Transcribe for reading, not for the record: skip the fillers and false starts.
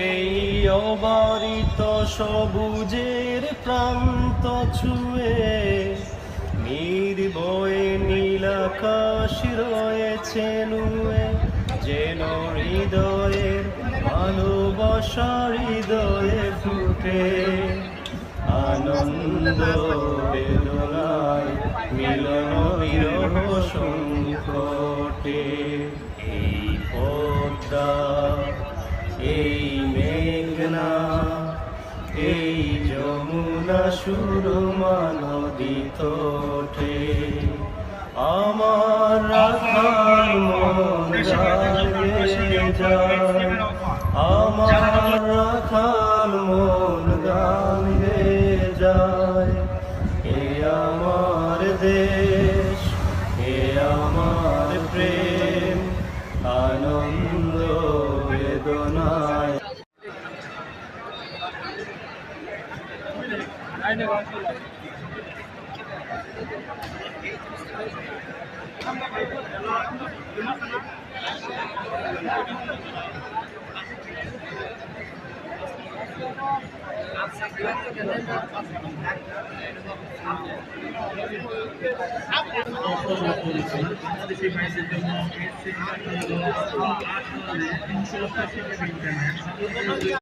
এই অবারিত সবুজের প্রান্ত ছুঁয়ে নির্ভয়ে নীলাকাশ রয়েছে নুয়ে, যেন হৃদয়ের ভালোবাসা হৃদয়ে ফুটে। আনন্দ বেদনায় মিলন বিরহ সংকটে। এই পদ্মা, এই মেঘনা, এই যমুনা সুরমা নদী তোঠে। আমার রাখাল মন গায়ে যায়, আমার রাখাল মন গান গেয়ে যায়। এ আমার দেশ, এ আমার প্রেম, আনন্দ বেদনায়।